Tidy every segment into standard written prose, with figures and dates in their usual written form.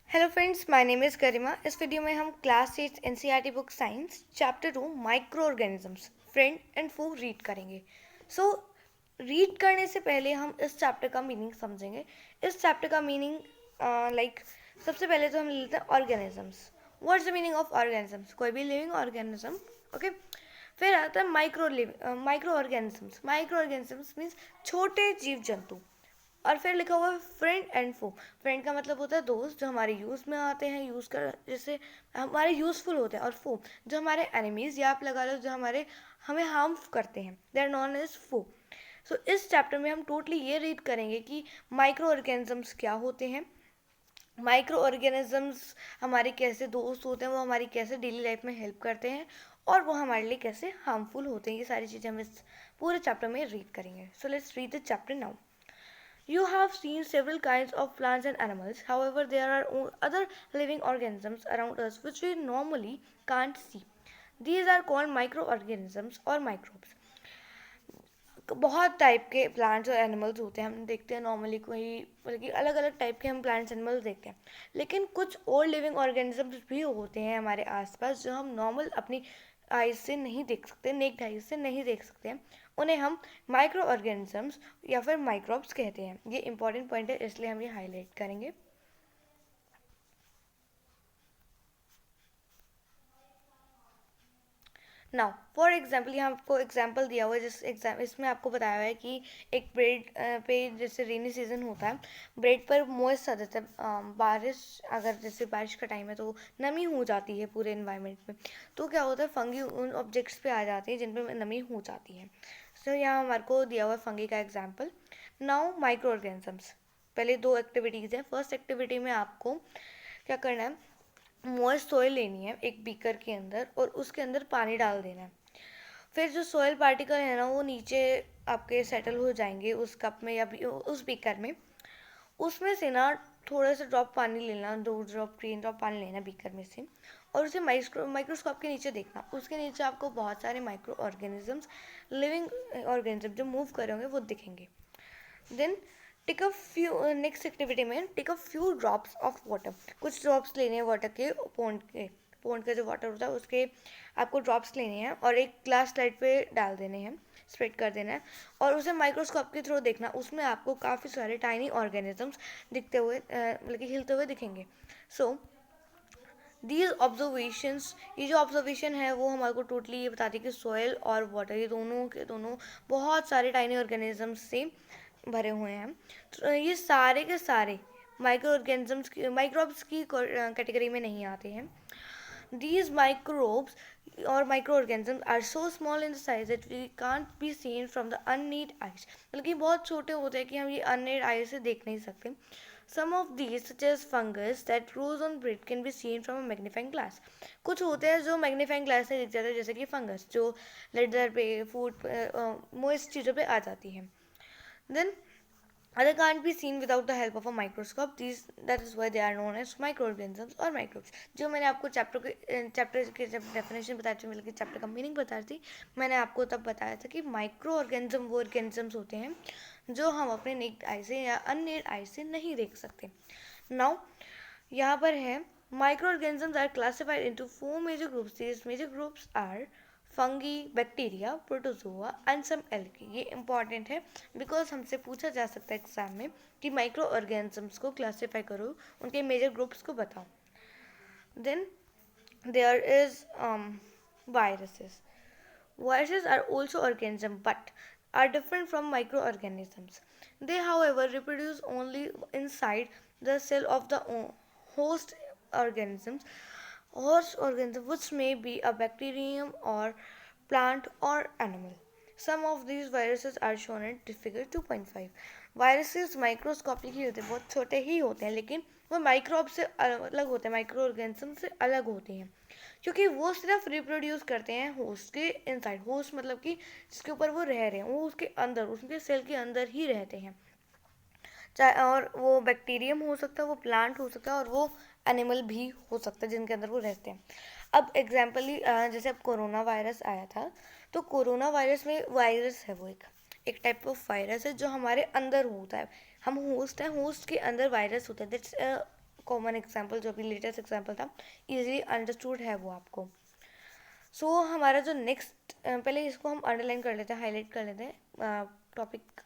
Hello friends, my name is Garima. इस video में हम class 8 NCERT book science chapter 2 micro organisms friend and foe read करेंगे। So read करने से पहले हम इस चैप्टर का मीनिंग समझेंगे। इस चैप्टर का मीनिंग सबसे पहले तो हम लेते हैं organisms. What's the meaning of organisms? कोई भी लिविंग ऑर्गेनिज्म। ओके, फिर आता है micro organisms. Micro organisms means छोटे जीव जंतु। और फिर लिखा हुआ है फ्रेंड एंड फो। फ्रेंड का मतलब होता है दोस्त जो हमारे यूज़ में आते हैं, यूज़ कर जैसे हमारे यूज़फुल होते हैं, और फो जो हमारे एनिमीज़ या आप लगा लो जो हमें हार्म करते हैं, दे आर नॉन एज फो। सो इस चैप्टर में हम टोटली ये रीड करेंगे कि माइक्रो ऑर्गेनिजम्स क्या होते हैं, माइक्रो ऑर्गेनिजम्स हमारे कैसे दोस्त होते हैं, वो हमारी कैसे डेली लाइफ में हेल्प करते हैं, और वो हमारे लिए कैसे हार्मफुल होते हैं। ये सारी चीज़ें हम इस पूरे चैप्टर में रीड करेंगे। So let's read the chapter now. You have seen several kinds of plants and animals. However, there are other living organisms around us which we normally can't see. These are called microorganisms or microbes. बहुत type के plants और animals होते हैं, हम देखते हैं normally, कोई मतलब कि अलग अलग टाइप के हम प्लांट्स एनिमल्स देखते हैं। लेकिन कुछ और लिविंग ऑर्गेनिजम्स भी होते हैं हमारे आसपास जो हम नॉर्मल अपनी आइज से नहीं देख सकते, नेक्ड आइज से नहीं देख सकते हैं। उन्हें हम माइक्रो ऑर्गेनिजम्स या फिर माइक्रोब्स कहते हैं। ये इंपॉर्टेंट पॉइंट है, इसलिए हम ये हाईलाइट करेंगे। नाउ फॉर एग्जाम्पल, यहाँ आपको एग्जाम्पल दिया हुआ है, जिस एग्जाम इसमें आपको बताया हुआ है कि एक ब्रेड पे जैसे रेनी सीजन होता है, ब्रेड पर मॉइस्ट आ जाता है। बारिश, अगर जैसे बारिश का टाइम है तो नमी हो जाती है पूरे इन्वायरमेंट में। तो क्या होता है, फंगी उन ऑब्जेक्ट्स पे आ जाती है जिन पे नमी हो जाती है। सो यहाँ हमारे को दिया हुआ है फंगी का एग्जाम्पल। नाउ माइक्रो ऑर्गेनिजम्स, पहले दो एक्टिविटीज़ हैं। फर्स्ट एक्टिविटी में आपको क्या करना है, मॉइस्ट सॉइल लेनी है एक बीकर के अंदर, और उसके अंदर पानी डाल देना है। फिर जो सॉइल पार्टिकल है ना, वो नीचे आपके सेटल हो जाएंगे उस कप में या उस बीकर में। उसमें से ना थोड़ा सा ड्रॉप पानी लेना, 2 ड्रॉप 3 ड्रॉप पानी लेना बीकर में से, और उसे माइक्रोस्कोप के नीचे देखना। उसके नीचे आपको बहुत सारे माइक्रो ऑर्गेनिजम्स, लिविंग ऑर्गेनिज्म जो मूव कर होंगे वो दिखेंगे। Then take a few next activity में take a few drops of water. कुछ ड्रॉप्स लेने हैं वाटर के, पॉन्ड का जो वाटर होता है उसके आपको ड्रॉप्स लेने हैं और एक ग्लास स्लाइड पे डाल देने हैं, स्प्रेड कर देना है, और उसे माइक्रोस्कोप के थ्रू देखना। उसमें आपको काफ़ी सारे टाइनी ऑर्गेनिजम्स दिखते हुए मतलब कि हिलते हुए दिखेंगे। सो दीज ऑब्जर्वेशंस, ये जो ऑब्जर्वेशन है वो हमारे को टोटली ये बताती है कि सॉयल और वाटर ये दोनों के दोनों बहुत सारे टाइनी ऑर्गेनिजम्स से भरे हुए हैं। तो ये सारे के सारे माइक्रो ऑर्गेनिजम्स की, माइक्रोब्स की कैटेगरी में नहीं आते हैं। These microbes or microorganisms are so small in size that we can't be seen from the unneed eyes. मतलब कि बहुत छोटे होते हैं कि हम ये unneed eyes से देख नहीं सकते। Some of these, such as fungus that grows on bread, can be seen from a magnifying glass. कुछ होते हैं जो मैग्नीफाइंग ग्लास से दिख जाते हैं, जैसे कि फंगस जो लेदर पे, फूड, मोइस्ट चीज़ों पे आ जाती है। Then other can't be seen without the help of a microscope. That is why they are known as microorganisms or microbes. जो मैंने आपको चैप्टर के जब डेफिनेशन बताई थी, मतलब कि चैप्टर का मीनिंग बताई थी, मैंने आपको तब बताया था कि माइक्रो ऑर्गेनिज्म वो ऑर्गेनिजम्स होते हैं जो हम अपने नेक्ड आई से या अननेक्ड आई से नहीं देख सकते। नाउ यहाँ पर है, micro organisms are classified into 4 major groups. These major groups are fungi, bacteria, protozoa and some algae. ये इंपॉर्टेंट है बिकॉज हमसे पूछा जा सकता है एग्जाम में कि माइक्रो ऑर्गेनिजम्स को क्लासीफाई करो, उनके मेजर ग्रुप्स को बताओ। Then there is viruses. Viruses are also organisms but are different from microorganisms. They, however, reproduce only inside the cell of the host organisms, which may be a bacterium or plant or animal. Some of these viruses are shown in figure 2.5. Viruses microscopic ही होते हैं, बहुत छोटे ही होते हैं, लेकिन वो microbe से अलग होते हैं, माइक्रो ऑर्गेनिज्म से अलग होते हैं, क्योंकि वो सिर्फ रिप्रोड्यूस करते हैं होस्ट के इनसाइड। होस्ट मतलब कि जिसके ऊपर वो रह रहे हैं, वो उसके अंदर, उसके सेल के अंदर ही रहते हैं। चाहे और वो बैक्टीरियम हो सकता है, वो प्लांट हो सकता है, और वो एनिमल भी हो सकता है जिनके अंदर वो रहते हैं। अब एग्जाम्पली जैसे अब कोरोना वायरस आया था, तो कोरोना वायरस में वायरस है, वो एक टाइप ऑफ वायरस है जो हमारे अंदर होता है। हम होस्ट हैं, होस्ट के अंदर वायरस होता है, दैट्स कॉमन एग्जाम्पल जो भी लेटेस्ट एग्जाम्पल था ईजिली अंडरस्टूड है वो आपको। सो हमारा जो नेक्स्ट, पहले इसको हम अंडरलाइन कर लेते हैं, हाईलाइट कर लेते हैं topic.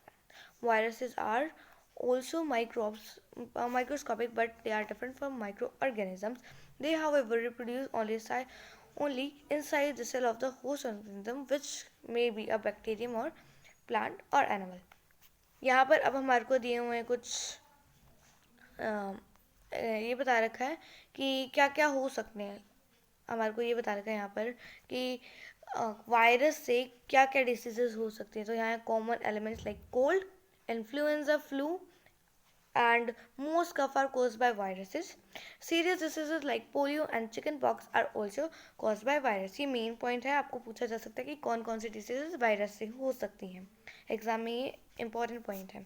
Viruses are also microscopic, but they are different from microorganisms. They however reproduce only inside the cell of the host organism, which may be a bacterium or plant or animal. यहाँ पर अब हमारे को दिए हुए हैं कुछ ये बता रखा है कि क्या क्या हो सकते हैं। हमारे को ये बता रखा है यहाँ पर कि वायरस से क्या क्या डिसीजेज हो सकती हैं। तो यहाँ common elements like cold, influenza, flu and most cough are caused by viruses. Serious diseases like polio and chickenpox are also caused by virus. ये मेन पॉइंट है, आपको पूछा जा सकता है कि कौन कौन सी डिसीजेज वायरस से हो सकती हैं। एग्जाम में ये इंपॉर्टेंट पॉइंट है।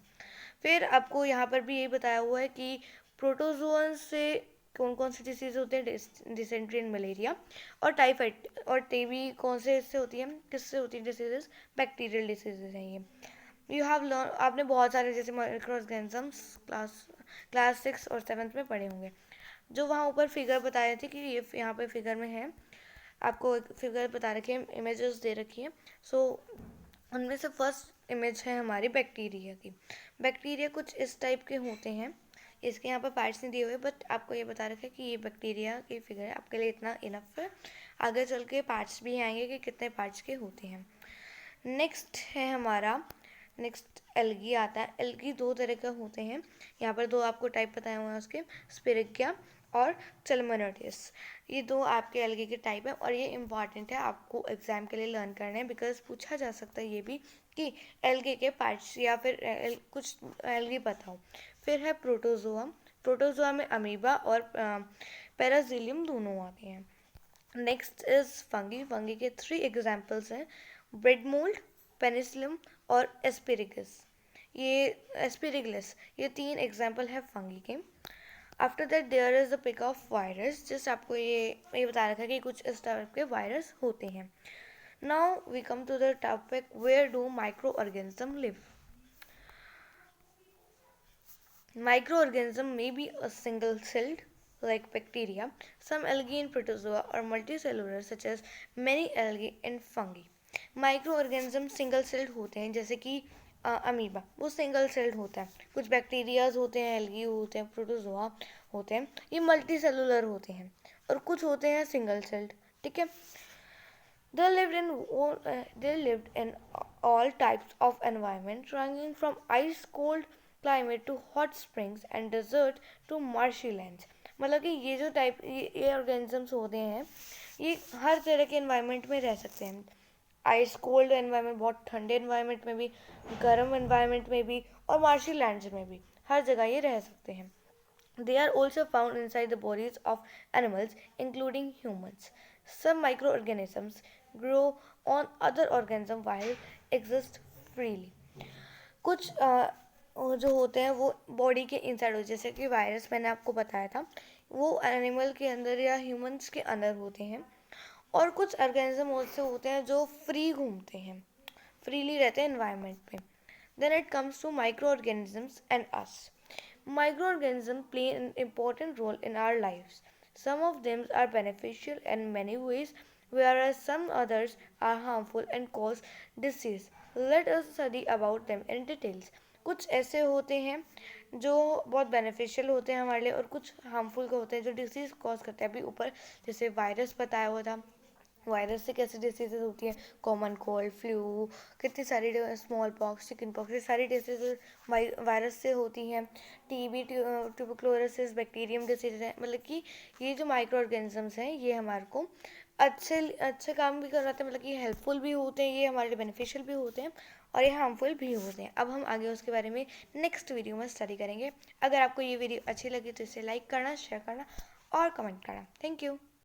फिर आपको यहाँ पर भी ये बताया हुआ है कि प्रोटोजोअन से कौन कौन सी डिसीज होते हैं, डिसेंट्री एंड मलेरिया, और टाइफाइड और टीबी कौन से इससे होती है, किससे होती है डिसीजेज, बैक्टीरियल डिसीजेज हैं ये। यू हैव लर्न, आपने बहुत सारे जैसे माइक्रो ऑर्गेनिजम्स क्लास 6 और 7 में पढ़े होंगे। जो वहाँ ऊपर फिगर बताए थे कि ये यहाँ पे फिगर में है, आपको एक फिगर बता रखी है, इमेजेस दे रखी है। सो उनमें से फर्स्ट इमेज है हमारी बैक्टीरिया की। बैक्टीरिया कुछ इस टाइप के होते हैं, इसके यहाँ पर पार्ट्स नहीं दिए हुए, बट आपको ये बता रखा है कि ये बैक्टीरिया की फिगर है, आपके लिए इतना इनफ है। आगे चल के पार्ट्स भी आएंगे कि कितने पार्ट्स के होते हैं। नेक्स्ट है हमारा, नेक्स्ट एल्गी आता है। एल्गी दो तरह के होते हैं, यहाँ पर दो आपको टाइप बताए हुए हैं उसके, स्पिरिगिया और चलमनोटिस। ये दो आपके एल्गी के टाइप हैं और ये इंपॉर्टेंट है, आपको एग्जाम के लिए लर्न करना है, बिकॉज पूछा जा सकता है ये भी कि एल्गी के पार्ट्स या फिर कुछ एल्गी बताओ। फिर है प्रोटोजोआ। प्रोटोजोआ में अमीबा और पैराजिलियम दोनों आते हैं। Next is fungi. फंगी के 3 एग्जाम्पल्स हैं, ब्रेड मोल्ड, पेनिसिलियम और एस्पिरिगस। ये एस्पिरिगलस, ये 3 एग्जाम्पल है फंगी के। After that there is the pic of virus, जिस आपको ये बता रखा है कि कुछ इस टाइप के वायरस होते हैं। Now we come to the topic, where do micro organism live. Microorganism may be a single-celled like bacteria. Some algae in protozoa are multicellular such as many algae in fungi. Microorganism single-celled होते हैं, जैसे कि amoeba, वो single-celled होता है। कुछ bacterias होते हैं, एल्गी होते हैं, प्रोटोजोआ होते हैं, ये मल्टीसेलुलर होते हैं, और कुछ होते हैं single-celled। ठीक है। They lived in all types of environment, ranging from ice cold climate to hot springs and desert to marshy lands. मतलब कि ये जो टाइप ये ऑर्गेनिजम्स होते हैं, ये हर तरह के एनवायरनमेंट में रह सकते हैं। आइस कोल्ड एनवायरनमेंट, बहुत ठंडे एनवायरनमेंट में भी, गर्म एनवायरनमेंट में भी, और मार्शी लैंड्स में भी, हर जगह ये रह सकते हैं। They are also found inside the bodies of animals, including humans. Some microorganisms grow on other organisms while exist freely. कुछ जो होते हैं वो बॉडी के इनसाइड, जैसे कि वायरस मैंने आपको बताया था, वो एनिमल के अंदर या ह्यूमंस के अंदर होते हैं, और कुछ ऑर्गेनिज्म ऐसे होते हैं जो फ्री घूमते हैं, फ्रीली रहते हैं एनवायरनमेंट में। Then it comes to micro organisms and us. Microorganisms play an important role in our lives. Some of them are beneficial in many ways, whereas some others are harmful and cause disease. Let us study about them in details. कुछ ऐसे होते हैं जो बहुत beneficial होते हैं हमारे लिए, और कुछ हार्मफुल होते हैं जो डिसीज़ कॉज करते हैं। अभी ऊपर जैसे वायरस बताया हुआ था, वायरस से कैसी डिसीजेज होती हैं, कॉमन कोल्ड, फ्लू, कितनी सारी स्मॉल पॉक्स, चिकन पॉक्स, ये सारी डिसीजेज वायरस से होती हैं। टीबी, ट्यूबरक्लोसिस, बैक्टीरियम डिसीज है। मतलब कि ये जो माइक्रो ऑर्गेनिजम्स हैं ये हमारे को अच्छे काम भी करवाते हैं, मतलब कि हेल्पफुल भी होते हैं, ये हमारे लिए बेनिफिशियल भी होते हैं, और ये हार्मफुल भी होते हैं। अब हम आगे उसके बारे में नेक्स्ट वीडियो में स्टडी करेंगे। अगर आपको ये वीडियो अच्छी लगी तो इसे लाइक करना, शेयर करना और कमेंट करना। Thank you.